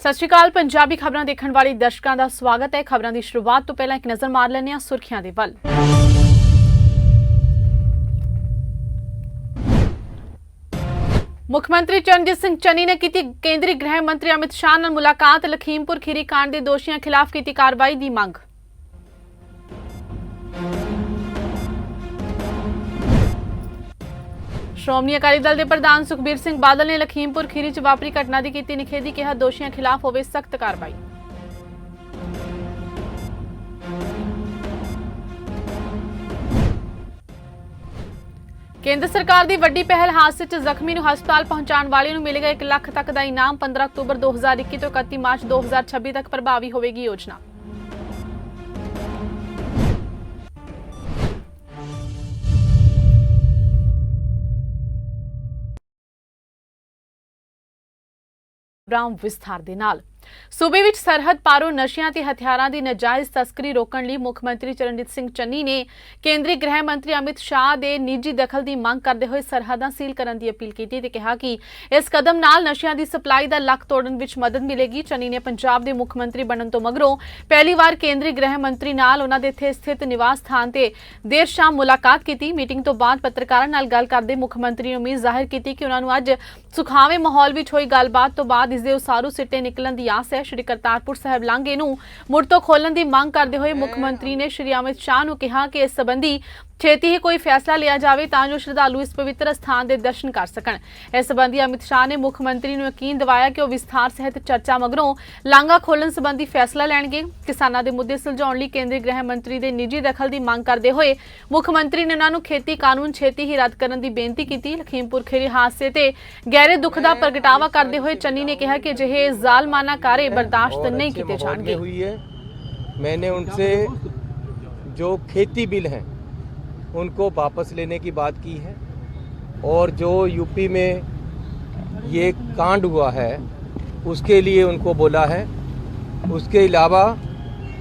ਸਤਿ ਸ਼੍ਰੀ ਅਕਾਲ। ਪੰਜਾਬੀ ਖਬਰਾਂ ਦੇਖਣ ਵਾਲੇ ਦਰਸ਼ਕਾਂ ਦਾ ਸਵਾਗਤ ਹੈ। ਖਬਰਾਂ ਦੀ ਸ਼ੁਰੂਆਤ ਤੋਂ ਪਹਿਲਾਂ ਇੱਕ ਨਜ਼ਰ ਮਾਰ ਲੈਂਦੇ ਹਾਂ ਸੁਰਖੀਆਂ ਦੇ ਵੱਲ। ਮੁੱਖ ਮੰਤਰੀ ਚਰਨਜੀਤ ਸਿੰਘ ਚੰਨੀ ਨੇ ਕੀਤੀ ਕੇਂਦਰੀ ਗ੍ਰਹਿ ਮੰਤਰੀ ਅਮਿਤ ਸ਼ਾਹ ਨਾਲ ਮੁਲਾਕਾਤ। ਲਖੀਮਪੁਰ ਖੀਰੀ ਕਾਂਡ ਦੇ ਦੋਸ਼ੀਆਂ ਖਿਲਾਫ ਕੀਤੀ ਕਾਰਵਾਈ ਦੀ ਮੰਗ। ਸ਼੍ਰੋਮਣੀ ਅਕਾਲੀ ਦਲ ਦੇ ਪ੍ਰਧਾਨ ਸੁਖਬੀਰ ਸਿੰਘ ਬਾਦਲ ਨੇ ਲਖੀਮਪੁਰ ਖੀਰੀ 'ਚ ਵਾਪਰੀ ਘਟਨਾ ਦੀ ਕੀਤੀ ਨਿਖੇਧੀ। ਕਿਹਾ ਦੋਸ਼ੀਆਂ ਖਿਲਾਫ ਹੋਵੇ ਸਖਤ ਕਾਰਵਾਈ। ਕੇਂਦਰ ਸਰਕਾਰ ਦੀ ਵੱਡੀ ਪਹਿਲ। ਹਾਦਸੇ 'ਚ ਜ਼ਖਮੀ ਨੂੰ ਹਸਪਤਾਲ ਪਹੁੰਚਾਉਣ ਵਾਲਿਆਂ ਨੂੰ ਮਿਲੇਗਾ 1 ਲੱਖ ਤੱਕ ਦਾ ਇਨਾਮ। 15 ਅਕਤੂਬਰ 2021 ਤੋਂ 31 ਮਾਰਚ 2026 ਤੱਕ ਪ੍ਰਭਾਵੀ ਹੋਵੇਗੀ ਯੋਜਨਾ। ਵਿਸਥਾਰ ਦੇ ਨਾਲ सूबे विच सरहद पारों नशियां ते हथियारां दी नाजायज़ तस्करी रोकण लई मुख मंत्री चरणजीत सिंह चन्नी ने केंद्रीय गृह मंत्री अमित शाह दे निजी दखल दी मंग करदे होए सरहदां सील करन दी अपील कीती ते कहा कि इस कदम नाल नशियां दी सप्लाई दा लक तोड़न विच मदद मिलेगी। चन्नी ने पंजाब दे मुख मंत्री बनन तो मगरों पहली बार केंद्रीय गृह मंत्री नाल उन्हां दे इत्थे स्थित निवास स्थान ते देर शाम मुलाकात कीती। मीटिंग तो बाद पत्रकारां नाल गल करदे मुख मंत्री ने उम्मीद जाहिर कीती कि उन्हां नूं अज सुखावे माहौल विच होई गलबात तो बाद इस दे उसारू सिੱਟੇ निकलण दी आस है। श्री करतारपुर साहिब लांघे नूं मुड़ तो खोलण दी मांग करदे होए मुख मंत्री ने श्री अमित शाह नूं कहा कि इस संबंधी छेती ही कोई फैसला लिया जाए तां जो श्रद्धालु इस पवित्र स्थान के दर्शन कर सकन। इस संबंधी अमित शाह ने मुख मंत्री नूं यकीन दिवाया कि वह विस्तार सहित चर्चा मगरों लांघा खोलण संबंधी फैसला लैणगे। किसानां दे मुद्दे सुलझाउण लई केंद्रीय गृह मंत्री दे निजी दखल की मांग करदे होए मुख मंत्री ने उन्हां नूं खेती कानून छेती ही रद्द करन दी बेनती कीती। लखीमपुर खीरी हादसे ते गहरे दुख दा प्रगटावा करदे होए चन्नी ने कहा कि अजिहे ज़ालमाना कार्य बर्दाश्त नहीं किए जाएंगे। मैंने उनसे जो खेती बिल हैं उनको वापस लेने की बात की है और जो यूपी में ये कांड हुआ है उसके लिए उनको बोला है। उसके अलावा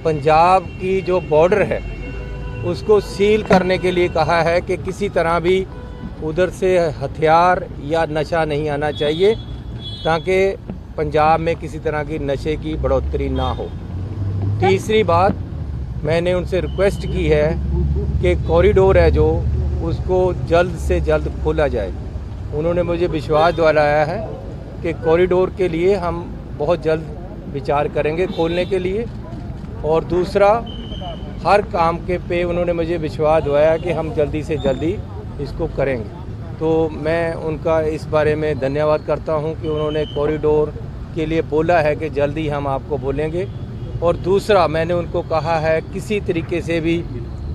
पंजाब की जो बॉर्डर है उसको सील करने के लिए कहा है कि किसी तरह भी उधर से हथियार या नशा नहीं आना चाहिए ताकि पंजाब में किसी तरह की नशे की बढ़ोतरी ना हो। तीसरी बात मैंने उनसे रिक्वेस्ट की है कि कॉरिडोर है जो उसको जल्द से जल्द खोला जाए। उन्होंने मुझे विश्वास दिलाया है कि कॉरिडोर के लिए हम बहुत जल्द विचार करेंगे खोलने के लिए। और दूसरा हर काम के पे उन्होंने मुझे विश्वास दिलाया कि हम जल्दी से जल्दी इसको करेंगे। तो मैं उनका इस बारे में धन्यवाद करता हूं कि उन्होंने कॉरिडोर के लिए बोला है कि जल्दी हम आपको बोलेंगे। और दूसरा मैंने उनको कहा है किसी तरीके से भी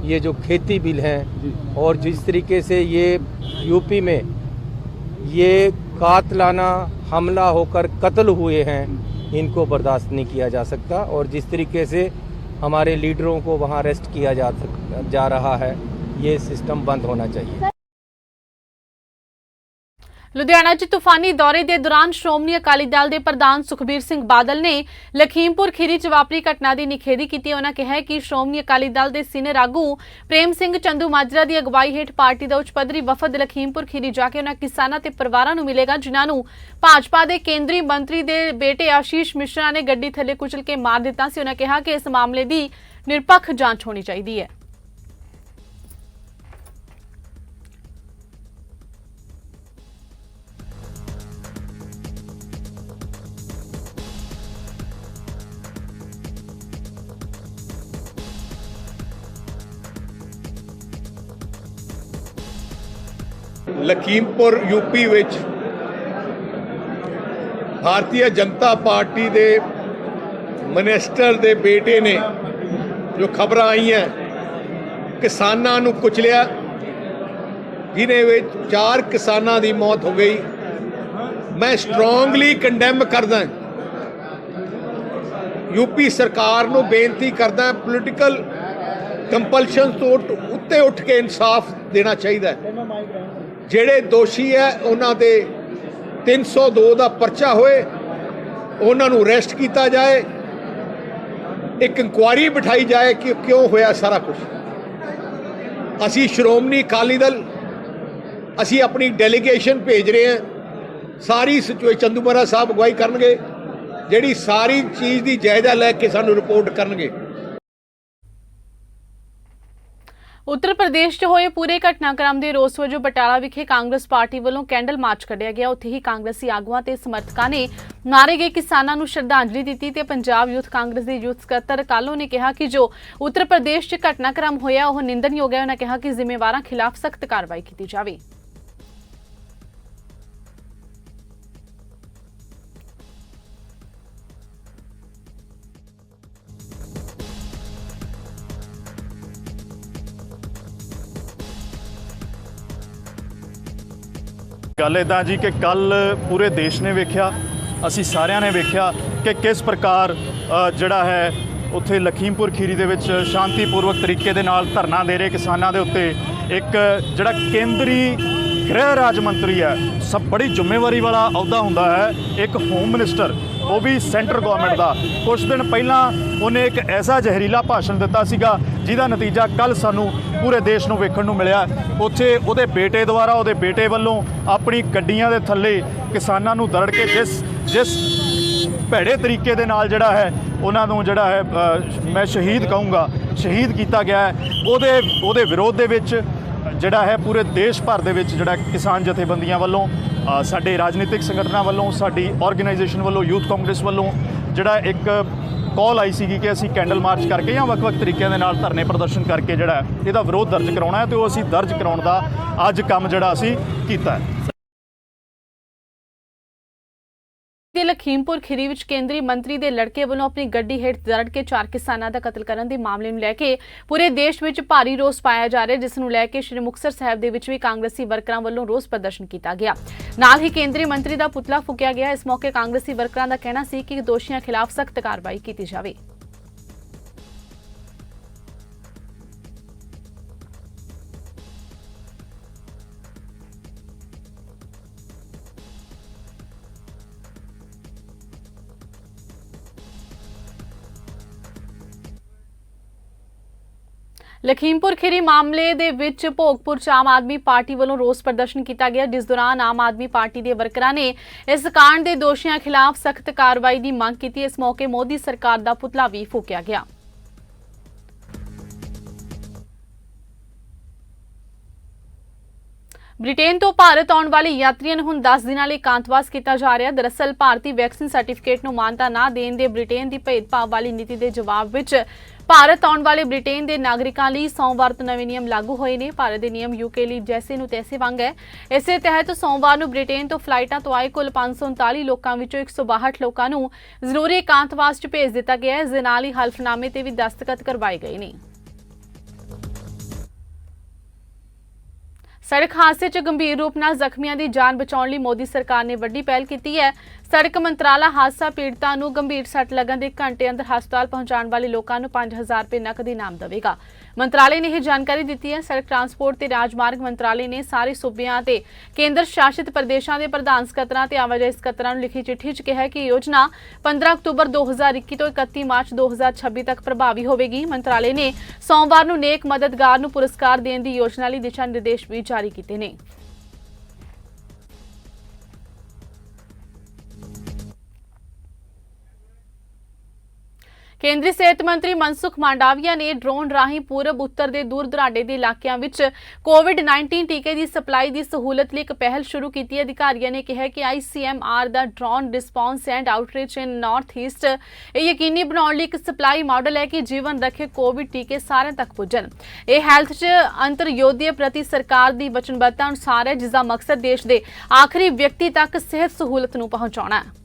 ये जो खेती बिल हैं और जिस तरीके से ये यूपी में ये कातलाना हमला होकर कत्ल हुए हैं इनको बर्दाश्त नहीं किया जा सकता। और जिस तरीके से हमारे लीडरों को वहाँ अरेस्ट किया जा रहा है ये सिस्टम बंद होना चाहिए। लुधियाना च तूफानी दौरे के दौरान श्रोमणी अकाली दल के प्रधान सुखबीर सिंह बादल ने लखीमपुर खीरी च वापरी घटना की निखेधी की। उन्होंने कहा कि श्रोमणी अकाली दल के सीनियर आगू प्रेम सिंह चंदू माजरा की अगवाई हेठ पार्टी का उच्च पद्धरी वफद लखीमपुर खीरी जाके उन्होंने किसानों ते परिवारों को मिलेगा जिन्होंने भाजपा के केंद्रीय मंत्री के बेटे आशीष मिश्रा ने गड्डी थले कुचल के मार दिता सी। उन्होंने कहा कि इस मामले की निरपक्ष जांच होनी चाहिए है। लखीमपुर यूपी विच भारतीय जनता पार्टी के मिनिस्टर के बेटे ने जो खबर आई हैं किसानों नूं कुचलिया जिन्हें विच 4 किसानों की मौत हो गई। मैं स्ट्रोंगली कंडेम करदा यूपी सरकार नूं बेनती करदा पोलिटिकल कंपलशन तो उत्ते उठ के इंसाफ देना चाहिए। ਜਿਹੜੇ ਦੋਸ਼ੀ है उन्होंने 302 का परचा होए उन्होंने अरेस्ट किया जाए एक इंक्वायरी बिठाई जाए कि क्यों होया सारा कुछ। असी श्रोमणी अकाली दल असी अपनी डेलीगेशन भेज रहे हैं सारी सिचुएशन चंदू महाराज साहब अगवाई करनगे ਜਿਹੜੀ ਸਾਰੀ ਚੀਜ਼ ਦੀ ਜਾਇਜ਼ਾ ਲੈ ਕੇ ਸਾਨੂੰ ਰਿਪੋਰਟ ਕਰਨਗੇ। उत्तर प्रदेश 'ਚ ਹੋਏ ਪੂਰੇ ਘਟਨਾਕ੍ਰਮ ਦੇ ਰੋਸ ਵਜੋਂ ਬਟਾਲਾ ਵਿਖੇ ਕਾਂਗਰਸ ਪਾਰਟੀ ਵੱਲੋਂ ਕੈਂਡਲ ਮਾਰਚ ਕੱਢਿਆ ਗਿਆ। ਉੱਥੇ ਹੀ ਕਾਂਗਰਸੀ ਆਗੂਆਂ ਤੇ ਸਮਰਥਕਾਂ ਨੇ ਮਾਰੇ ਗਏ ਕਿਸਾਨਾਂ ਨੂੰ ਸ਼ਰਧਾਂਜਲੀ ਦਿੱਤੀ ਤੇ ਪੰਜਾਬ ਯੂਥ ਕਾਂਗਰਸ ਦੇ ਯੂਥ ਸਕੱਤਰ ਕਾਲੋ ਨੇ ਕਿਹਾ ਕਿ ਜੋ ਉੱਤਰ ਪ੍ਰਦੇਸ਼ 'ਚ ਘਟਨਾਕ੍ਰਮ ਹੋਇਆ ਉਹ ਨਿੰਦਣਯੋਗ ਹੈ। ਉਹਨਾਂ ਕਿਹਾ ਕਿ ਜ਼ਿੰਮੇਵਾਰਾਂ ਖਿਲਾਫ ਸਖਤ ਕਾਰਵਾਈ ਕੀਤੀ ਜਾਵੇ। ਗੱਲ ਇੱਦਾਂ ਜੀ ਕਿ ਕੱਲ ਪੂਰੇ ਦੇਸ਼ ਨੇ ਵੇਖਿਆ, ਅਸੀਂ ਸਾਰਿਆਂ ਨੇ ਵੇਖਿਆ ਕਿ ਕਿਸ ਪ੍ਰਕਾਰ ਜਿਹੜਾ ਹੈ ਉੱਥੇ ਲਖੀਮਪੁਰ ਖੀਰੀ ਦੇ ਵਿੱਚ ਸ਼ਾਂਤੀਪੂਰਵਕ ਤਰੀਕੇ ਦੇ ਨਾਲ ਧਰਨਾ ਦੇ ਰਹੇ ਕਿਸਾਨਾਂ ਦੇ ਉੱਤੇ ਇੱਕ ਜਿਹੜਾ ਕੇਂਦਰੀ ਗ੍ਰਹਿ ਰਾਜ ਮੰਤਰੀ ਹੈ, ਸਭ ਬੜੀ ਜ਼ਿੰਮੇਵਾਰੀ ਵਾਲਾ ਅਹੁਦਾ ਹੁੰਦਾ ਹੈ, ਇੱਕ ਹੋਮ ਮਿਨਿਸਟਰ, ਉਹ ਵੀ ਸੈਂਟਰ ਗਵਰਨਮੈਂਟ ਦਾ। ਕੁਝ ਦਿਨ ਪਹਿਲਾਂ ਉਹਨੇ ਇੱਕ ਐਸਾ ਜ਼ਹਿਰੀਲਾ ਭਾਸ਼ਣ ਦਿੱਤਾ ਸੀਗਾ ਜਿਹਦਾ ਨਤੀਜਾ ਕੱਲ ਸਾਨੂੰ ਪੂਰੇ ਦੇਸ਼ ਨੂੰ ਵੇਖਣ ਨੂੰ ਮਿਲਿਆ। ਉੱਥੇ ਉਹਦੇ ਬੇਟੇ ਦੁਆਰਾ, ਉਹਦੇ ਬੇਟੇ ਵੱਲੋਂ ਆਪਣੀ ਗੱਡੀਆਂ ਦੇ ਥੱਲੇ ਕਿਸਾਨਾਂ ਨੂੰ ਦਰੜ ਕੇ ਜਿਸ ਭੈੜੇ ਤਰੀਕੇ ਦੇ ਨਾਲ ਜਿਹੜਾ ਹੈ ਉਹਨਾਂ ਨੂੰ ਜਿਹੜਾ ਹੈ ਮੈਂ ਸ਼ਹੀਦ ਕਹੂੰਗਾ, ਸ਼ਹੀਦ ਕੀਤਾ ਗਿਆ ਹੈ, ਉਹਦੇ ਵਿਰੋਧ ਦੇ ਵਿੱਚ ਜਿਹੜਾ ਹੈ ਪੂਰੇ ਦੇਸ਼ ਭਰ ਦੇ ਵਿੱਚ ਜਿਹੜਾ ਕਿਸਾਨ ਜਥੇਬੰਦੀਆਂ ਵੱਲੋਂ, ਸਾਡੇ ਰਾਜਨੀਤਿਕ ਸੰਗਠਨਾਂ ਵੱਲੋਂ, ਸਾਡੀ ਆਰਗੇਨਾਈਜੇਸ਼ਨ ਵੱਲੋਂ, ਯੂਥ ਕਾਂਗਰਸ ਵੱਲੋਂ ਜਿਹੜਾ ਇੱਕ ਕਾਲ ਆਈ ਸੀਗੀ ਕਿ ਅਸੀਂ ਕੈਂਡਲ ਮਾਰਚ ਕਰਕੇ ਜਾਂ ਵੱਖ-ਵੱਖ ਤਰੀਕਿਆਂ ਦੇ ਨਾਲ ਧਰਨੇ ਪ੍ਰਦਰਸ਼ਨ ਕਰਕੇ ਜਿਹੜਾ ਇਹਦਾ ਵਿਰੋਧ ਦਰਜ ਕਰਾਉਣਾ ਹੈ ਤੇ ਉਹ ਅਸੀਂ ਦਰਜ ਕਰਾਉਣ ਦਾ ਅੱਜ ਕੰਮ ਜਿਹੜਾ ਅਸੀਂ ਕੀਤਾ ਹੈ। ਲਖੀਮਪੁਰ ਖੀਰੀ ਵਿੱਚ ਕੇਂਦਰੀ ਮੰਤਰੀ ਦੇ ਲੜਕੇ ਵੱਲੋਂ ਆਪਣੀ ਗੱਡੀ ਹੇਠ ਦਰੜ ਕੇ 4 ਕਿਸਾਨਾਂ ਦਾ ਕਤਲ ਕਰਨ ਦੇ ਮਾਮਲੇ ਨੂੰ ਲੈ ਕੇ ਪੂਰੇ ਦੇਸ਼ ਵਿੱਚ ਭਾਰੀ ਰੋਸ ਪਾਇਆ ਜਾ ਰਿਹਾ, ਜਿਸ ਨੂੰ ਲੈ ਕੇ ਸ਼੍ਰੀ ਮੁਕਤਸਰ ਸਾਹਿਬ ਦੇ ਵਿੱਚ ਵੀ ਕਾਂਗਰਸੀ ਵਰਕਰਾਂ ਵੱਲੋਂ ਰੋਸ ਪ੍ਰਦਰਸ਼ਨ ਕੀਤਾ ਗਿਆ। ਨਾਲ ਹੀ ਕੇਂਦਰੀ ਮੰਤਰੀ ਦਾ ਪੁਤਲਾ ਫੂਕਿਆ ਗਿਆ। ਇਸ ਮੌਕੇ ਕਾਂਗਰਸੀ ਵਰਕਰਾਂ ਦਾ ਕਹਿਣਾ ਸੀ ਕਿ ਦੋਸ਼ੀਆਂ ਖਿਲਾਫ ਸਖਤ ਕਾਰਵਾਈ ਕੀਤੀ ਜਾਵੇ। ਲਖੀਮਪੁਰ ਖੀਰੀ ਮਾਮਲੇ ਦੇ ਵਿੱਚ ਭੋਗਪੁਰ 'ਚ ਆਮ ਆਦਮੀ ਪਾਰਟੀ ਵੱਲੋਂ ਰੋਸ ਪ੍ਰਦਰਸ਼ਨ ਕੀਤਾ ਗਿਆ, ਜਿਸ ਦੌਰਾਨ ਆਮ ਆਦਮੀ ਪਾਰਟੀ ਦੇ ਵਰਕਰਾਂ ਨੇ ਇਸ ਕਾਂਡ ਦੇ ਦੋਸ਼ੀਆਂ ਖਿਲਾਫ ਸਖਤ ਕਾਰਵਾਈ ਦੀ ਮੰਗ ਕੀਤੀ। ਇਸ ਮੌਕੇ ਮੋਦੀ ਸਰਕਾਰ ਦਾ ਪੁਤਲਾ ਵੀ ਫੂਕਿਆ ਗਿਆ। ਬ੍ਰਿਟੇਨ ਤੋਂ ਭਾਰਤ ਆਉਣ ਵਾਲੇ ਯਾਤਰੀਆਂ ਨੂੰ ਹੁਣ 10 ਦਿਨਾਂ ਲਈ ਇਕਾਂਤਵਾਸ ਕੀਤਾ ਜਾ ਰਿਹਾ। ਦਰਅਸਲ ਭਾਰਤੀ ਵੈਕਸੀਨ ਸਰਟੀਫਿਕੇਟ ਨੂੰ ਮਾਨਤਾ ਨਾ ਦੇਣ ਦੇ ਬ੍ਰਿਟੇਨ ਦੀ ਭੇਦਭਾਵ ਵਾਲੀ ਨੀਤੀ ਦੇ ਜਵਾਬ ਵਿੱਚ ਭਾਰਤ ਆਉਣ ਵਾਲੇ ਬ੍ਰਿਟੇਨ ਦੇ ਨਾਗਰਿਕਾਂ ਲਈ ਸੋਮਵਾਰ ਤੋਂ ਨਵੇਂ ਨਿਯਮ ਲਾਗੂ ਹੋਏ ਨੇ। ਭਾਰਤ ਦੇ ਨਿਯਮ ਯੂਕੇ ਲਈ ਜੈਸੇ ਨੂੰ ਤੈਸੇ ਵਾਂਗ ਹੈ। ਇਸੇ ਤਹਿਤ ਸੋਮਵਾਰ ਨੂੰ ਬ੍ਰਿਟੇਨ ਤੋਂ ਫਲਾਈਟਾਂ ਤੋਂ ਆਏ ਕੁੱਲ 539 ਲੋਕਾਂ ਵਿੱਚੋਂ 162 ਲੋਕਾਂ ਨੂੰ ਜ਼ਰੂਰੀ ਇਕਾਂਤਵਾਸ 'ਚ ਭੇਜ ਦਿੱਤਾ ਗਿਆ ਹੈ। ਇਸ ਦੇ ਨਾਲ ਹੀ ਹਲਫਨਾਮੇ ਤੇ ਵੀ ਦਸਤਖਤ ਕਰਵਾਏ ਗਏ ਨੇ। ਸੜਕ ਹਾਦਸੇ 'ਚ ਗੰਭੀਰ ਰੂਪ ਨਾਲ ਜ਼ਖਮੀਆਂ ਦੀ ਜਾਨ ਬਚਾਉਣ ਲਈ ਮੋਦੀ ਸਰਕਾਰ ਨੇ ਵੱਡੀ ਪਹਿਲ ਕੀਤੀ ਹੈ। ਸੜਕ ਮੰਤਰਾਲਾ ਹਾਦਸਾ ਪੀੜਤਾਂ ਨੂੰ ਗੰਭੀਰ ਸੱਟ ਲੱਗਣ ਦੇ ਘੰਟੇ ਅੰਦਰ ਹਸਪਤਾਲ ਪਹੁੰਚਾਉਣ ਵਾਲੇ ਲੋਕਾਂ ਨੂੰ 5000 ਰੁਪਏ ਨਕਦ ਇਨਾਮ ਦੇਵੇਗਾ। ਮੰਤਰਾਲੇ ਨੇ ਇਹ ਜਾਣਕਾਰੀ ਦਿੱਤੀ ਹੈ। ਸੜਕ ਟਰਾਂਸਪੋਰਟ ਤੇ ਰਾਜਮਾਰਗ ਮੰਤਰਾਲੇ ਨੇ ਸਾਰੇ ਸੂਬਿਆਂ ਤੇ ਕੇਂਦਰ ਸ਼ਾਸਿਤ ਪ੍ਰਦੇਸ਼ਾਂ ਦੇ ਪ੍ਰਧਾਨ ਸਕੱਤਰਾਂ ਤੇ ਆਵਾਜਾਈ ਸਕੱਤਰਾਂ ਨੂੰ ਲਿਖੀ ਚਿੱਠੀ 'ਚ ਕਿਹਾ ਕਿ ਯੋਜਨਾ 15 ਅਕਤੂਬਰ 2021 ਤੋਂ 31 ਮਾਰਚ 2026 ਤੱਕ ਪ੍ਰਭਾਵੀ ਹੋਵੇਗੀ। ਮੰਤਰਾਲੇ ਨੇ ਸੋਮਵਾਰ ਨੂੰ ਨੇਕ ਮਦਦਗਾਰ ਨੂੰ ਪੁਰਸਕਾਰ ਦੇਣ ਦੀ ਯੋਜਨਾ ਲਈ ਦਿਸ਼ਾ ਨਿਰਦੇਸ਼ ਵੀ ਜਾਰੀ ਕੀਤੇ ਨੇ। ਕੇਂਦਰੀ ਸਿਹਤ ਮੰਤਰੀ ਮਨਸੁਖ ਮਾਂਡਾਵੀਆ ਨੇ ਡਰੋਨ ਰਾਹੀਂ ਪੂਰਬ ਉੱਤਰ ਦੇ ਦੂਰ ਦੁਰਾਡੇ ਦੇ ਇਲਾਕਿਆਂ ਵਿੱਚ ਕੋਵਿਡ-19 ਟੀਕੇ ਦੀ ਸਪਲਾਈ ਦੀ ਸਹੂਲਤ ਲਈ ਇੱਕ ਪਹਿਲ ਸ਼ੁਰੂ ਕੀਤੀ ਹੈ। ਅਧਿਕਾਰੀਆਂ ਨੇ ਕਿਹਾ ਕਿ ICMR the drone response and outreach in north East ਇਹ ਯਕੀਨੀ ਬਣਾਉਣ ਲਈ ਇੱਕ ਸਪਲਾਈ ਮਾਡਲ ਹੈ ਕਿ ਜੀਵਨ ਰੱਖੇ ਕੋਵਿਡ ਟੀਕੇ ਸਾਰਿਆਂ ਤੱਕ ਪੁੱਜਣ। ਇਹ ਹੈਲਥ 'ਚ ਅੰਤਰਯੋਧੇ ਪ੍ਰਤੀ ਸਰਕਾਰ ਦੀ ਵਚਨਬੱਧਤਾ ਅਨੁਸਾਰ ਹੈ, ਜਿਸ ਦਾ ਮਕਸਦ ਦੇਸ਼ ਦੇ ਆਖਰੀ ਵਿਅਕਤੀ ਤੱਕ ਸਿਹਤ ਸਹੂਲਤ ਨੂੰ ਪਹੁੰਚਾਉਣਾ ਹੈ।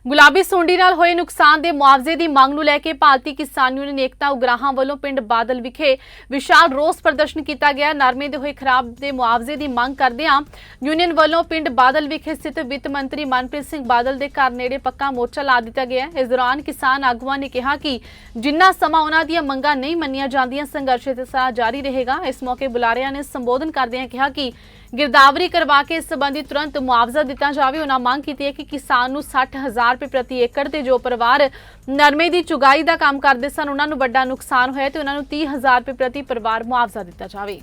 ਗੁਲਾਬੀ ਸੁੰਡੀ ਨਾਲ ਹੋਏ ਨੁਕਸਾਨ ਦੇ ਮੁਆਵਜ਼ੇ ਦੀ ਮੰਗ ਨੂੰ ਲੈ ਕੇ ਭਾਰਤੀ ਕਿਸਾਨ ਯੂਨੀਅਨ ਏਕਤਾ ਉਗਰਾਹਾਂ ਵੱਲੋਂ ਪਿੰਡ ਬਾਦਲ ਵਿਖੇ ਵਿਸ਼ਾਲ ਰੋਸ ਪ੍ਰਦਰਸ਼ਨ ਕੀਤਾ ਗਿਆ। ਨਰਮੇ ਦੇ ਹੋਏ ਖਰਾਬ ਦੇ ਮੁਆਵਜ਼ੇ ਦੀ ਮੰਗ ਕਰਦਿਆਂ ਯੂਨੀਅਨ ਵੱਲੋਂ ਪਿੰਡ ਬਾਦਲ ਵਿਖੇ ਸਥਿਤ ਵਿੱਤ ਮੰਤਰੀ ਮਨਪ੍ਰੀਤ ਸਿੰਘ ਬਾਦਲ ਦੇ ਘਰ ਨੇੜੇ ਪੱਕਾ ਮੋਰਚਾ ਲਾ ਦਿੱਤਾ ਗਿਆ। ਇਸ ਦੌਰਾਨ ਕਿਸਾਨ ਆਗੂਆਂ ਨੇ ਕਿਹਾ ਕਿ ਜਿੰਨਾ ਸਮਾਂ ਉਹਨਾਂ ਦੀਆਂ ਮੰਗਾਂ ਨਹੀਂ ਮੰਨੀਆਂ ਜਾਂਦੀਆਂ, ਸੰਘਰਸ਼ ਇਸ ਤਰ੍ਹਾਂ ਜਾਰੀ ਰਹੇਗਾ। ਇਸ ਮੌਕੇ ਬੁਲਾਰਿਆਂ ਨੇ ਸੰਬੋਧਨ ਕਰਦਿਆਂ ਕਿਹਾ ਕਿ गिरदावरी करवा के इस संबंधी तुरंत मुआवजा दिता जाए। उन्होंने मांग की है कि किसान नूं 60,000 रुपए प्रति एकड़ ते जो परिवार नरमे की चुगाई का काम करते सन उन्होंने वड्डा नुकसान होया ते उन्होंने 30,000 रुपए प्रति परिवार मुआवजा दिता जाए।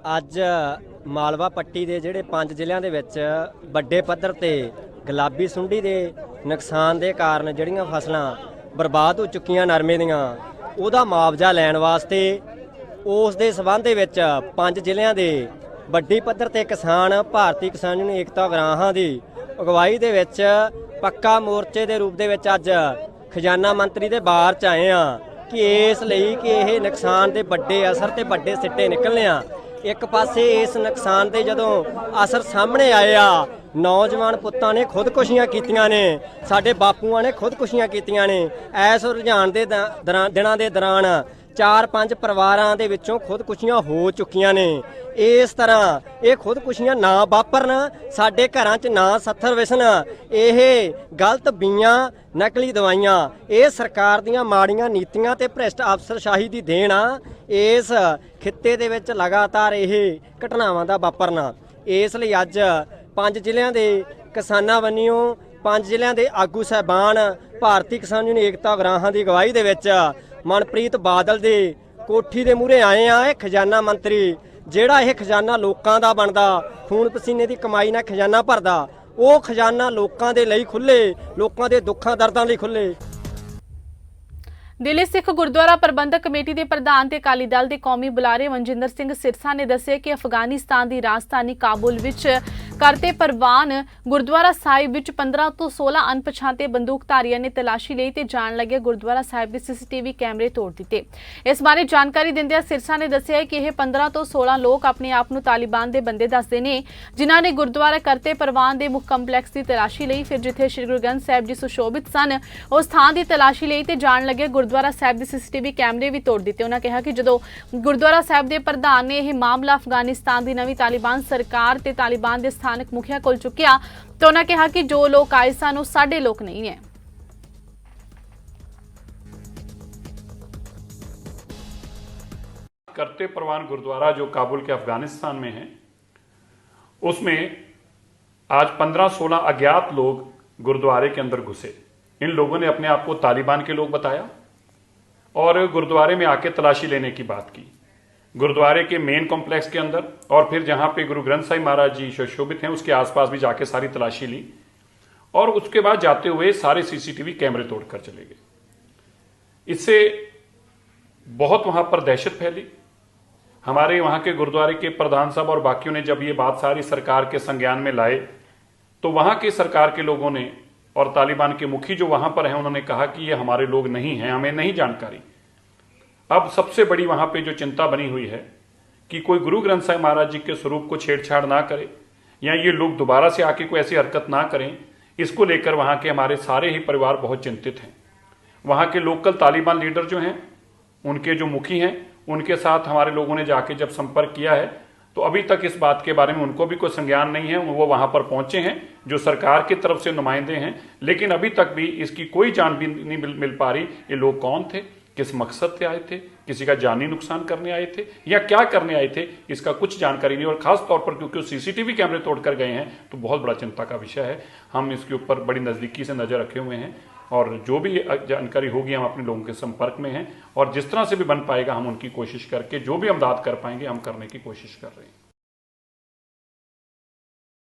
ਅੱਜ ਮਾਲਵਾ ਪੱਟੀ ਦੇ ਜਿਹੜੇ 5 ਜ਼ਿਲ੍ਹਿਆਂ ਦੇ ਵਿੱਚ ਵੱਡੇ ਪੱਧਰ ਤੇ ਗੁਲਾਬੀ ਸੁੰਡੀ ਦੇ ਨੁਕਸਾਨ ਦੇ ਕਾਰਨ ਜਿਹੜੀਆਂ ਫਸਲਾਂ ਬਰਬਾਦ ਹੋ ਚੁੱਕੀਆਂ ਨਰਮੇ ਦੀਆਂ ਉਹਦਾ ਮੁਆਵਜ਼ਾ ਲੈਣ ਵਾਸਤੇ ਉਸ ਦੇ ਸਬੰਧ ਦੇ ਵਿੱਚ 5 ਜ਼ਿਲ੍ਹਿਆਂ ਦੇ ਵੱਡੀ ਪੱਧਰ ਤੇ ਕਿਸਾਨ ਭਾਰਤੀ ਕਿਸਾਨ ਯੂਨੀਅਨ ਏਕਤਾ ਗਰਾਹਾਂ ਦੀ ਅਗਵਾਈ ਦੇ ਵਿੱਚ ਪੱਕਾ ਮੋਰਚੇ ਦੇ ਰੂਪ ਦੇ ਵਿੱਚ ਅੱਜ ਖਜ਼ਾਨਾ ਮੰਤਰੀ ਦੇ ਬਾਹਰ 'ਚ ਆਏ ਆ ਕਿ ਇਸ ਲਈ ਕਿ ਇਹ ਨੁਕਸਾਨ ਦੇ ਵੱਡੇ ਅਸਰ ਤੇ ਵੱਡੇ ਸਿੱਟੇ ਨਿਕਲਣੇ ਆ। ਇੱਕ ਪਾਸੇ ਇਸ ਨੁਕਸਾਨ ਦੇ ਜਦੋਂ ਅਸਰ ਸਾਹਮਣੇ ਆਏ ਆ, ਨੌਜਵਾਨ ਪੁੱਤਾਂ ਨੇ ਖੁਦਕੁਸ਼ੀਆਂ ਕੀਤੀਆਂ ਨੇ, ਸਾਡੇ ਬਾਪੂਆਂ ਨੇ ਖੁਦਕੁਸ਼ੀਆਂ ਕੀਤੀਆਂ ਨੇ। ਇਸ ਰੁਝਾਨ ਦੇ ਦਿਨਾਂ ਦੇ ਦੌਰਾਨ 4-5 ਪਰਿਵਾਰਾਂ ਦੇ ਵਿੱਚੋਂ ਖੁਦਕੁਸ਼ੀਆਂ ਹੋ ਚੁੱਕੀਆਂ ਨੇ। ਇਸ ਤਰ੍ਹਾਂ ਇਹ ਖੁਦਕੁਸ਼ੀਆਂ ਨਾ ਵਾਪਰਨ, ਸਾਡੇ ਘਰਾਂ 'ਚ ਨਾ ਸੱਥਰ ਵਿਸਣ। ਇਹ ਗਲਤ ਬੀਆਂ, ਨਕਲੀ ਦਵਾਈਆਂ, ਇਹ ਸਰਕਾਰ ਦੀਆਂ ਮਾੜੀਆਂ ਨੀਤੀਆਂ ਤੇ ਭ੍ਰਿਸ਼ਟ ਅਫਸਰਸ਼ਾਹੀ ਦੀ ਦੇਣ ਆ। ਇਸ ਖਿੱਤੇ ਦੇ ਵਿੱਚ ਲਗਾਤਾਰ ਇਹ ਘਟਨਾਵਾਂ ਦਾ ਵਾਪਰਨਾ। ਇਸ ਲਈ ਅੱਜ 5 ਜ਼ਿਲ੍ਹਿਆਂ ਦੇ ਕਿਸਾਨਾਂ ਵੱਲੋਂ 5 ਜ਼ਿਲ੍ਹਿਆਂ ਦੇ ਆਗੂ ਸਾਹਿਬਾਨ ਭਾਰਤੀ ਕਿਸਾਨ ਯੂਨੀਅਨ ਏਕਤਾ ਗਰਾਹਾਂ ਦੀ ਅਗਵਾਈ ਦੇ ਵਿੱਚ ਮਨਪ੍ਰੀਤ ਬਾਦਲ ਦੀ ਕੋਠੀ ਦੇ ਮੂਹਰੇ ਆਏ ਆ। ਇਹ ਖਜ਼ਾਨਾ ਮੰਤਰੀ ਜਿਹੜਾ ਇਹ ਖਜ਼ਾਨਾ ਲੋਕਾਂ ਦਾ ਬਣਦਾ, ਖੂਨ ਪਸੀਨੇ ਦੀ ਕਮਾਈ ਨਾਲ ਖਜ਼ਾਨਾ ਭਰਦਾ, ਉਹ ਖਜ਼ਾਨਾ ਲੋਕਾਂ ਦੇ ਲਈ ਖੁੱਲੇ, ਲੋਕਾਂ ਦੇ ਦੁੱਖਾਂ ਦਰਦਾਂ ਲਈ ਖੁੱਲੇ। ਦਿੱਲੀ ਸਿੱਖ ਗੁਰਦੁਆਰਾ ਪ੍ਰਬੰਧਕ ਕਮੇਟੀ ਦੇ ਪ੍ਰਧਾਨ ਤੇ ਅਕਾਲੀ ਦਲ ਦੇ ਕੌਮੀ ਬੁਲਾਰੇ ਮਨਜਿੰਦਰ ਸਿੰਘ ਸਿਰਸਾ ਨੇ ਦੱਸਿਆ ਕਿ ਅਫਗਾਨਿਸਤਾਨ ਦੀ ਰਾਜਧਾਨੀ ਕਾਬੁਲ ਵਿੱਚ ਕਰਤੇ ਪ੍ਰਵਾਨ ਗੁਰਦੁਆਰਾ ਸਾਹਿਬ ਵਿੱਚ 15 ਤੋਂ 16 ਅਣਪਛਾਤੇ ਬੰਦੂਕਧਾਰੀਆਂ ਨੇ ਤਲਾਸ਼ੀ ਲਈ ਤੇ ਜਾਣ ਲੱਗੇ ਗੁਰਦੁਆਰਾ ਸਾਹਿਬ ਦੇ ਸੀਸੀਟੀਵੀ ਕੈਮਰੇ ਤੋੜ ਦਿੱਤੇ। ਇਸ ਬਾਰੇ ਜਾਣਕਾਰੀ ਦਿੰਦਿਆਂ ਸਿਰਸਾ ਨੇ ਦੱਸਿਆ ਕਿ ਇਹ 15 ਤੋਂ 16 ਲੋਕ ਆਪਣੇ ਆਪ ਨੂੰ ਤਾਲਿਬਾਨ ਦੇ ਬੰਦੇ ਦੱਸਦੇ ਨੇ, ਜਿਨ੍ਹਾਂ ਨੇ ਗੁਰਦੁਆਰਾ ਕਰਤੇ ਪ੍ਰਵਾਨ ਦੇ ਮੁੱਖ ਕੰਪਲੈਕਸ ਦੀ ਤਲਾਸ਼ੀ ਲਈ। ਫਿਰ ਜਿੱਥੇ ਸ਼੍ਰੀ ਗੁਰੂ ਗ੍ਰੰਥ ਸਾਹਿਬ ਜੀ ਸੁਸ਼ੋਭਿਤ ਸਨ, ਉਸ ਥਾਂ ਦੀ ਤਲਾਸ਼ੀ ਲਈ ਤੇ ਜਾਣ ਲੱਗੇ ਗੁਰਦੁਆਰਾ ਸਾਹਿਬ ਦੇ ਸੀਸੀਟੀਵੀ ਕੈਮਰੇ ਵੀ ਤੋੜ ਦਿੱਤੇ। ਉਹਨਾਂ ਕਿਹਾ ਕਿ ਜਦੋਂ ਗੁਰਦੁਆਰਾ ਸਾਹਿਬ ਦੇ ਪ੍ਰਧਾਨ ਨੇ ਇਹ ਮਾਮਲਾ ਅਫਗਾਨਿਸਤਾਨ ਦੀ ਨਵੀਂ ਤਾਲਿਬਾਨ ਸਰਕਾਰ ਤੇ ਤਾਲਿਬਾਨ ਦੇ ਸਥਾਨਕ ਮੁਖੀਆ ਕੋਲ ਚੁੱਕਿਆ ਤਾਂ ਉਹਨਾਂ ਕਿਹਾ ਕਿ ਜੋ ਲੋਕ ਆਏ ਸਨ ਉਹ ਸਾਡੇ ਲੋਕ ਨਹੀਂ ਹੈ। करते परवान गुरुद्वारा जो काबुल के अफगानिस्तान में है, उसमें आज 15-16 अज्ञात लोग गुरुद्वारे के अंदर घुसे। इन लोगों ने अपने आप को तालिबान के लोग बताया और गुरुद्वारे में आके तलाशी लेने की बात की। गुरुद्वारे के मेन कॉम्प्लेक्स के अंदर और फिर जहां पे गुरु ग्रंथ साहिब महाराज जी सुशोभित हैं उसके आसपास भी जाके सारी तलाशी ली और उसके बाद जाते हुए सारे सीसीटीवी कैमरे तोड़कर चले गए। इससे बहुत वहां पर दहशत फैली। हमारे वहां के गुरुद्वारे के प्रधान साहब और बाकियों ने जब ये बात सारी सरकार के संज्ञान में लाए तो वहां के सरकार के लोगों ने और तालिबान के मुखी जो वहां पर हैं उन्होंने कहा कि ये हमारे लोग नहीं हैं, हमें नहीं जानकारी। अब सबसे बड़ी वहां पे जो चिंता बनी हुई है कि कोई गुरु ग्रंथ साहिब महाराज जी के स्वरूप को छेड़छाड़ ना करे या ये लोग दोबारा से आके कोई ऐसी हरकत ना करें, इसको लेकर वहां के हमारे सारे ही परिवार बहुत चिंतित हैं। वहां के लोकल तालिबान लीडर जो हैं, उनके जो मुखी हैं, उनके साथ हमारे लोगों ने जाके जब संपर्क किया है तो अभी तक इस बात के बारे में उनको भी कोई संज्ञान नहीं है। वो वहां पर पहुंचे हैं जो सरकार की तरफ से नुमाइंदे हैं, लेकिन अभी तक भी इसकी कोई जान भी नहीं मिल पा रही ये लोग कौन थे, किस मकसद से आए थे, किसी का जानी नुकसान करने आए थे या क्या करने आए थे, इसका कुछ जानकारी नहीं। और खास तौर पर क्योंकि सीसीटीवी कैमरे तोड़कर गए हैं तो बहुत बड़ा चिंता का विषय है। हम इसके ऊपर बड़ी नज़दीकी से नज़र रखे हुए हैं और जो भी जानकारी होगी हम अपने लोगों के संपर्क में हैं और जिस तरह से भी बन पाएगा हम उनकी कोशिश करके जो भी इमदाद कर पाएंगे हम करने की कोशिश कर रहे हैं।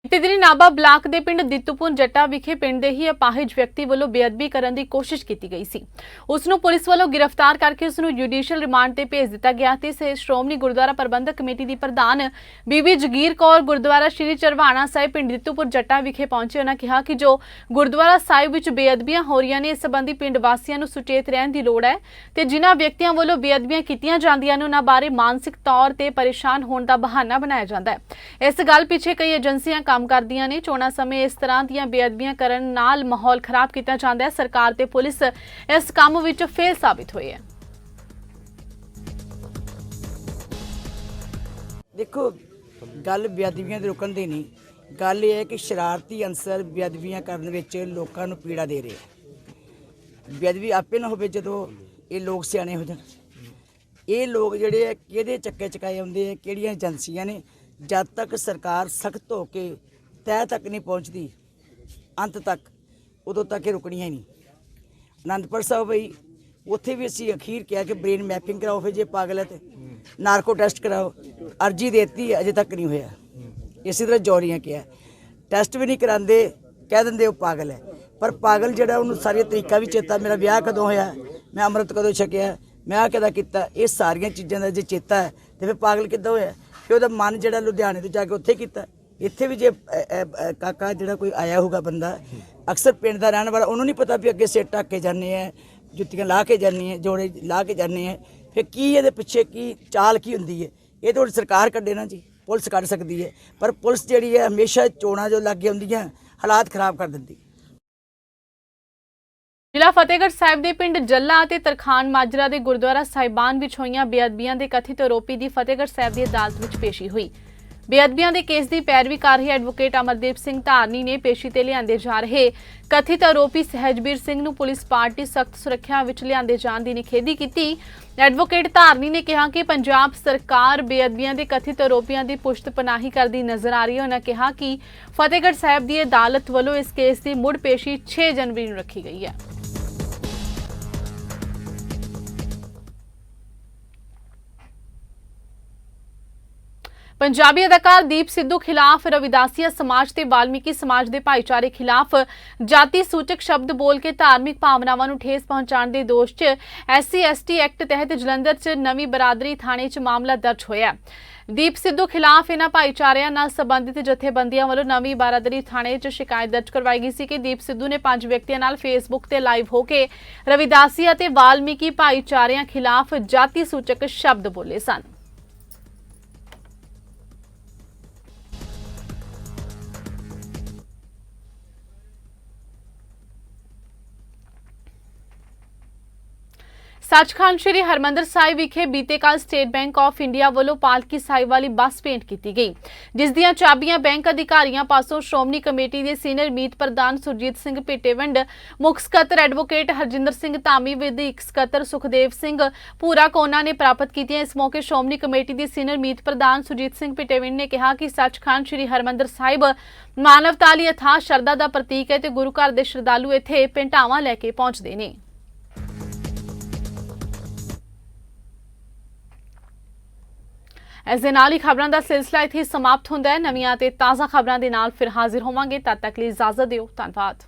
ਬੀਤੇ ਦਿਨੀ ਨਾਭਾ ਬਲਾਕ ਦੇ ਪਿੰਡ ਦਿੱਤੂਪੁਰ ਜੱਟਾ ਵਿਖੇ ਪਿੰਡ ਦੇ ਹੀ ਅਪਾਹਿਜ ਵਿਅਕਤੀ ਵੱਲੋਂ ਬੇਅਦਬੀ ਕਰਨ ਦੀ ਕੋਸ਼ਿਸ਼ ਕੀਤੀ ਗਈ ਸੀ। ਉਸ ਨੂੰ ਪੁਲਿਸ ਵੱਲੋਂ ਗ੍ਰਿਫਤਾਰ ਕਰਕੇ ਉਸ ਨੂੰ ਜੁਡੀਸ਼ੀਅਲ ਰਿਮਾਂਡ ਤੇ ਭੇਜ ਦਿੱਤਾ ਗਿਆ ਤੇ ਸ਼੍ਰੋਮਣੀ ਗੁਰਦੁਆਰਾ ਪ੍ਰਬੰਧਕ ਕਮੇਟੀ ਦੀ ਪ੍ਰਧਾਨ ਬੀਬੀ ਜਗੀਰ ਕੌਰ ਗੁਰਦੁਆਰਾ ਸ਼੍ਰੀ ਚਰਵਾਣਾ ਸਾਹਿਬ ਪਿੰਡ ਦਿੱਤੂਪੁਰ ਜੱਟਾ ਵਿਖੇ ਪਹੁੰਚੇ। ਉਹਨਾਂ ਕਿਹਾ ਕਿ ਜੋ ਗੁਰਦੁਆਰਾ ਸਾਹਿਬ ਵਿੱਚ ਬੇਅਦਬੀਆਂ ਹੋ ਰਹੀਆਂ ਨੇ, ਇਸ ਸੰਬੰਧੀ ਪਿੰਡ ਵਾਸੀਆਂ ਨੂੰ ਸੁਚੇਤ ਰਹਿਣ ਦੀ ਲੋੜ ਹੈ ਤੇ ਜਿਨ੍ਹਾਂ ਵਿਅਕਤੀਆਂ ਵੱਲੋਂ ਬੇਅਦਬੀਆਂ ਕੀਤੀਆਂ ਜਾਂਦੀਆਂ ਨੇ ਉਹਨਾਂ ਬਾਰੇ ਮਾਨਸਿਕ ਤੌਰ ਤੇ ਪਰੇਸ਼ਾਨ ਹੋਣ ਦਾ ਬਹਾਨਾ ਬਣਾਇਆ ਜਾਂਦਾ ਹੈ। ਇਸ ਗੱਲ ਪਿੱਛੇ ਕਈ ਏਜੰਸੀਆਂ ਕੰਮ ਕਰਦੀਆਂ ਨੇ। ਚੋਣਾਂ ਸਮੇਂ ਇਸ ਤਰ੍ਹਾਂ ਦੀਆਂ ਬੇਅਦਬੀਆਂ ਕਰਨ ਨਾਲ ਮਾਹੌਲ ਖਰਾਬ ਕੀਤਾ ਜਾਂਦਾ ਹੈ। ਸਰਕਾਰ ਤੇ ਪੁਲਿਸ ਇਸ ਕੰਮ ਵਿੱਚ ਫੇਲ ਸਾਬਿਤ ਹੋਈ ਹੈ। ਦੇਖੋ, ਗੱਲ ਬੇਅਦਬੀਆਂ ਦੇ ਰੁਕਣ ਦੀ ਨਹੀਂ, ਗੱਲ ਇਹ ਹੈ ਕਿ ਸ਼ਰਾਰਤੀ ਅੰਸਰ ਬੇਅਦਬੀਆਂ ਕਰਨ ਵਿੱਚ ਲੋਕਾਂ ਨੂੰ ਪੀੜਾ ਦੇ ਰਹੇ ਬੇਅਦਬੀ ਆਪੇ ਨਾ ਹੋਵੇ ਜਦੋਂ ਇਹ ਲੋਕ ਸਿਆਣੇ ਹੋ ਜਾਣ। ਇਹ ਲੋਕ ਜਿਹੜੇ ਆ ਕਿਹਦੇ ਚੱਕੇ ਚਕਾਏ ਆਉਂਦੇ ਆ, ਕਿਹੜੀਆਂ ਏਜੰਸੀਆਂ ਨੇ, ਜਦ ਤੱਕ ਸਰਕਾਰ ਸਖਤ ਹੋ ਕੇ ਤਹਿ ਤੱਕ ਨਹੀਂ ਪਹੁੰਚਦੀ ਅੰਤ ਤੱਕ, ਉਦੋਂ ਤੱਕ ਇਹ ਰੁਕਣੀਆਂ ਹੀ ਨਹੀਂ। ਅਨੰਦਪੁਰ ਸਾਹਿਬ ਬਈ ਉੱਥੇ ਵੀ ਅਸੀਂ ਅਖੀਰ ਕਿਹਾ ਕਿ ਬ੍ਰੇਨ ਮੈਪਿੰਗ ਕਰਾਓ, ਫਿਰ ਜੇ ਪਾਗਲ ਹੈ ਤੇ ਨਾਰਕੋ ਟੈਸਟ ਕਰਾਓ। ਅਰਜੀ ਦੇਤੀ, ਅਜੇ ਤੱਕ ਨਹੀਂ ਹੋਇਆ। ਇਸੇ ਤਰ੍ਹਾਂ ਜੌਹਰੀਆਂ ਕਿਹਾ, ਟੈਸਟ ਵੀ ਨਹੀਂ ਕਰਾਉਂਦੇ, ਕਹਿ ਦਿੰਦੇ ਉਹ ਪਾਗਲ ਹੈ। ਪਰ ਪਾਗਲ ਜਿਹੜਾ ਉਹਨੂੰ ਸਾਰੀਆਂ ਤਰੀਕਾ ਵੀ ਚੇਤਾ, ਮੇਰਾ ਵਿਆਹ ਕਦੋਂ ਹੋਇਆ, ਮੈਂ ਅੰਮ੍ਰਿਤ ਕਦੋਂ ਛਕਿਆ, ਮੈਂ ਆਹ ਕਿਹਦਾ ਕੀਤਾ, ਇਹ ਸਾਰੀਆਂ ਚੀਜ਼ਾਂ ਦਾ ਜੇ ਚੇਤਾ ਹੈ ਤੇ ਫਿਰ ਪਾਗਲ ਕਿੱਦਾਂ ਹੋਇਆ? ਫਿਰ ਉਹਦਾ ਮਨ ਜਿਹੜਾ ਲੁਧਿਆਣੇ ਤੋਂ ਜਾ ਕੇ ਉੱਥੇ ਕੀਤਾ। ਇੱਥੇ ਵੀ ਜੇ ਕਾਕਾ ਜਿਹੜਾ ਕੋਈ ਆਇਆ ਹੋਊਗਾ ਬੰਦਾ, ਅਕਸਰ ਪਿੰਡ ਦਾ ਰਹਿਣ ਵਾਲਾ, ਉਹਨੂੰ ਨਹੀਂ ਪਤਾ ਵੀ ਅੱਗੇ ਸਿਰ ਢੱਕ ਕੇ ਜਾਂਦੇ ਆ, ਜੁੱਤੀਆਂ ਲਾ ਕੇ ਜਾਂਦੇ ਆ, ਜੋੜੇ ਲਾ ਕੇ ਜਾਂਦੇ ਆ, ਫਿਰ ਕੀ ਇਹਦੇ ਪਿੱਛੇ ਕੀ ਚਾਲ ਕੀ ਹੁੰਦੀ ਹੈ? ਇਹ ਤਾਂ ਸਰਕਾਰ ਕੱਢੇ ਨਾ ਜੀ, ਪੁਲਿਸ ਕੱਢ ਸਕਦੀ ਹੈ, ਪਰ ਪੁਲਿਸ ਜਿਹੜੀ ਹੈ ਹਮੇਸ਼ਾ ਚੋਣਾਂ ਜੋ ਲੱਗੇ ਹੁੰਦੀਆਂ ਹਾਲਾਤ ਖਰਾਬ ਕਰ ਦਿੰਦੀ। ਜ਼ਿਲ੍ਹਾ ਫਤਿਹਗੜ੍ਹ ਸਾਹਿਬ ਦੇ ਪਿੰਡ ਜੱਲਾ ਅਤੇ ਤਰਖਾਨ ਮਾਜਰਾ ਦੇ ਗੁਰਦੁਆਰਾ ਸਾਹਿਬਾਨ ਵਿੱਚ ਹੋਈਆਂ ਬੇਅਦਬੀਆਂ ਦੇ ਕਥਿਤ ਆਰੋਪੀ ਦੀ ਫਤਿਹਗੜ੍ਹ ਸਾਹਿਬ ਦੀ ਅਦਾਲਤ ਵਿੱਚ ਪੇਸ਼ੀ ਹੋਈ। ਬੇਅਦਬੀਆਂ ਦੇ ਕੇਸ ਦੀ ਪੈਰਵੀ ਕਰ ਰਹੇ ਐਡਵੋਕੇਟ ਅਮਰਦੀਪ ਸਿੰਘ ਧਾਰਨੀ ਨੇ ਪੇਸ਼ੀ ਤੇ ਲਿਆਂਦੇ ਜਾ ਰਹੇ ਕਥਿਤ ਆਰੋਪੀ ਸਹਿਜਬੀਰ ਸਿੰਘ ਨੂੰ ਪੁਲਿਸ ਪਾਰਟੀ ਸਖਤ ਸੁਰੱਖਿਆ ਵਿੱਚ ਲਿਆਂਦੇ ਜਾਣ ਦੀ ਨਿਖੇਧੀ ਕੀਤੀ। ਐਡਵੋਕੇਟ ਧਾਰਨੀ ਨੇ ਕਿਹਾ ਕਿ ਪੰਜਾਬ ਸਰਕਾਰ ਬੇਅਦਬੀਆਂ ਦੇ ਕਥਿਤ ਆਰੋਪੀਆਂ ਦੀ ਪੁਸ਼ਤ ਪਨਾਹੀ ਕਰਦੀ ਨਜ਼ਰ ਆ ਰਹੀ ਹੈ। ਉਹਨਾਂ ਕਿਹਾ ਕਿ ਫਤਿਹਗੜ੍ਹ ਸਾਹਿਬ ਦੀ ਅਦਾਲਤ ਵੱਲੋਂ ਇਸ ਕੇਸ ਦੀ ਮੁੜ ਪੇਸ਼ੀ 6 ਜਨਵਰੀ ਨੂੰ ਰੱਖੀ ਗਈ ਹੈ। पंजाबी अदाकार दीप सिद्धू खिलाफ रविदासिया समाज ते वाल्मीकि समाज के भाईचारे खिलाफ जाति सूचक शब्द बोल के धार्मिक भावनावां नूं ठेस पहुंचाने के दोष च SC/ST एक्ट तहत जलंधर च नवीं बरादरी थाणे च मामला दर्ज होया। दीप सिद्धू खिलाफ इन्हां भाईचारिਆਂ ਨਾਲ संबंधित जथेबंदियां ਵੱਲੋਂ नवीं बरादरी थाणे च शिकायत दर्ज करवाई गई सी कि दीप सिद्धू ने 5 ਵਿਅਕਤੀਆਂ ਨਾਲ फेसबुक ते लाइव होके रविदासिया ते वाल्मीकि भाईचारिਆਂ खिलाफ जाति सूचक शब्द बोले सन। सचखंड श्री हरमंदर साहिब विखे बीते कल स्टेट बैंक ऑफ इंडिया वालों पालकी साहिब वाली बस भेंट की गई, जिस दियां चाबियां बैंक अधिकारियों पासों श्रोमणी कमेटी के सीनियर मीत प्रधान सुरजीत सिंह पिटेवंड, मुख सकत्तर एडवोकेट हरजिंदर सिंह धामी, विधिक सकत्तर सुखदेव सिंह भूरा कोना ने प्राप्त की। इस मौके श्रोमणी कमेटी के सीनियर मीत प्रधान सुरजीत सिंह पिटेवंड ने कहा कि सचखंड श्री हरमंदर साहिब मानवता लई अथाह शरधा का प्रतीक है ते गुरु घर के श्रद्धालु इत्थे भेंटावां लैके पहुंचते हैं। इस दे नाल ही खबरां दा सिलसिला इत्थे समाप्त हुंदा है। नवीआं ते ताज़ा खबरां दे नाल फिर हाजिर होवांगे। तद तक लई इजाजत दिओ। धन्नवाद।